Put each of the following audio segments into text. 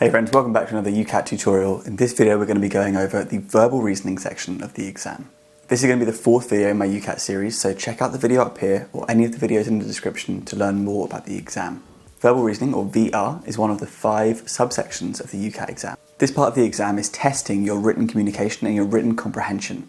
Hey friends, welcome back to another UCAT tutorial. In this video we're going to be going over the verbal reasoning section of the exam. This is going to be the fourth video in my UCAT series, so check out the video up here or any of the videos in the description to learn more about the exam. Verbal reasoning, or VR, is one of the 5 subsections of the UCAT exam. This part of the exam is testing your written communication and your written comprehension.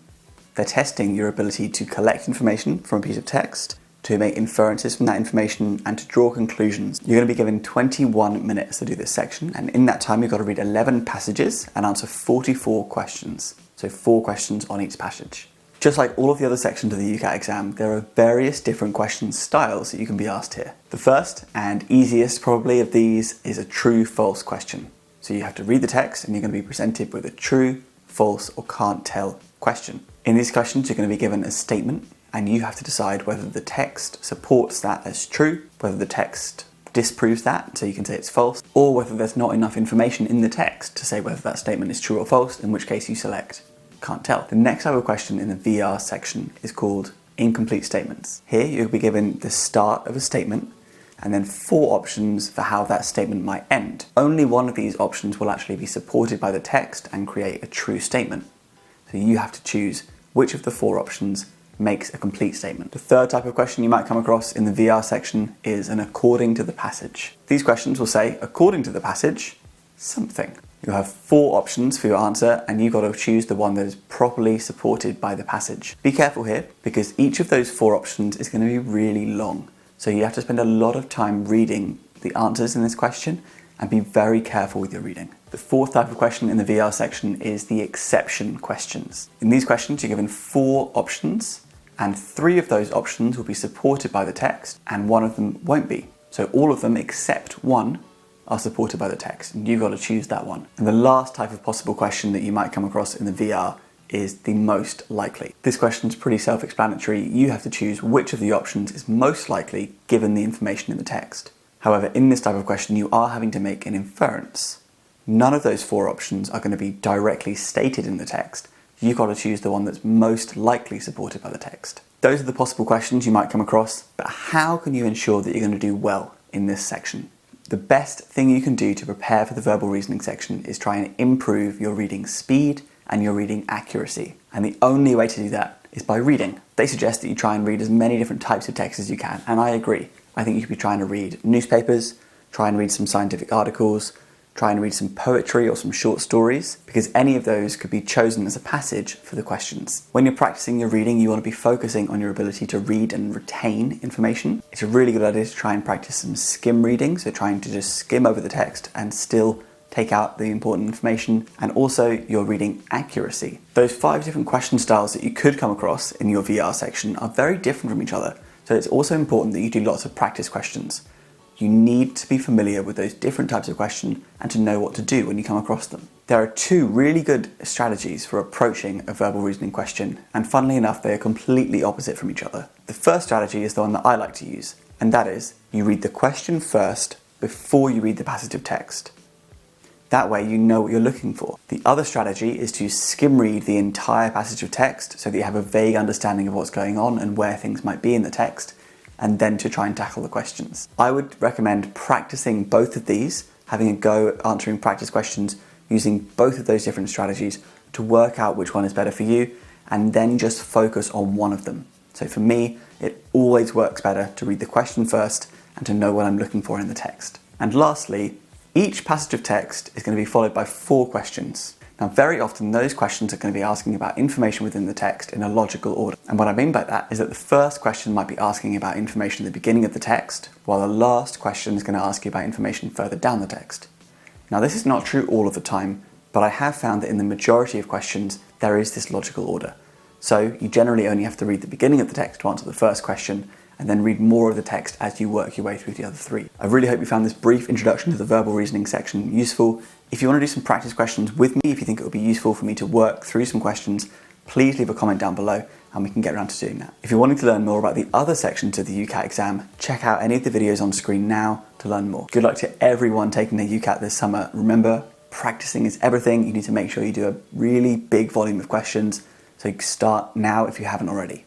They're testing your ability to collect information from a piece of text, to make inferences from that information, and to draw conclusions. You're going to be given 21 minutes to do this section, and in that time you've got to read 11 passages and answer 44 questions. So 4 questions on each passage. Just like all of the other sections of the UCAT exam, there are various different question styles that you can be asked here. The first and easiest probably of these is a true-false question. So you have to read the text and you're going to be presented with a true, false, or can't tell question. In these questions you're going to be given a statement, and you have to decide whether the text supports that as true, whether the text disproves that, so you can say it's false, or whether there's not enough information in the text to say whether that statement is true or false, in which case you select can't tell. The next type of question in the VR section is called incomplete statements. Here you'll be given the start of a statement and then 4 options for how that statement might end. Only one of these options will actually be supported by the text and create a true statement. So you have to choose which of the 4 options makes a complete statement. The third type of question you might come across in the VR section is an according to the passage. These questions will say, according to the passage, something. You'll have 4 options for your answer and you've got to choose the one that is properly supported by the passage. Be careful here because each of those 4 options is going to be really long. So you have to spend a lot of time reading the answers in this question and be very careful with your reading. The fourth type of question in the VR section is the exception questions. In these questions you're given 4 options and 3 of those options will be supported by the text and 1 of them won't be. So all of them except 1 are supported by the text and you've got to choose that one. And the last type of possible question that you might come across in the VR is the most likely. This question is pretty self-explanatory. You have to choose which of the options is most likely given the information in the text. However, in this type of question you are having to make an inference. None of those 4 options are going to be directly stated in the text. You've got to choose the one that's most likely supported by the text. Those are the possible questions you might come across, but how can you ensure that you're going to do well in this section? The best thing you can do to prepare for the verbal reasoning section is try and improve your reading speed and your reading accuracy. And the only way to do that is by reading. They suggest that you try and read as many different types of text as you can, and I agree. I think you should be trying to read newspapers, try and read some scientific articles, try and read some poetry or some short stories, because any of those could be chosen as a passage for the questions. When you're practicing your reading, you want to be focusing on your ability to read and retain information. It's a really good idea to try and practice some skim reading, so trying to just skim over the text and still take out the important information, and also your reading accuracy. Those 5 different question styles that you could come across in your VR section are very different from each other, so it's also important that you do lots of practice questions. You need to be familiar with those different types of questions and to know what to do when you come across them. There are 2 really good strategies for approaching a verbal reasoning question, and funnily enough they are completely opposite from each other. The first strategy is the one that I like to use, and that is you read the question first before you read the passage of text. That way you know what you're looking for. The other strategy is to skim read the entire passage of text so that you have a vague understanding of what's going on and where things might be in the text, and then to try and tackle the questions. I would recommend practicing both of these, having a go at answering practice questions using both of those different strategies to work out which one is better for you, and then just focus on one of them. So for me, it always works better to read the question first and to know what I'm looking for in the text. And lastly, each passage of text is going to be followed by 4 questions. Now, very often those questions are going to be asking about information within the text in a logical order. And what I mean by that is that the first question might be asking about information at the beginning of the text, while the last question is going to ask you about information further down the text. Now, this is not true all of the time, but I have found that in the majority of questions, there is this logical order. So you generally only have to read the beginning of the text to answer the first question, and then read more of the text as you work your way through the other 3. I really hope you found this brief introduction to the verbal reasoning section useful. If you want to do some practice questions with me, if you think it would be useful for me to work through some questions, please leave a comment down below and we can get around to doing that. If you're wanting to learn more about the other sections of the UCAT exam, check out any of the videos on screen now to learn more. Good luck to everyone taking their UCAT this summer. Remember, practicing is everything. You need to make sure you do a really big volume of questions, so you start now if you haven't already.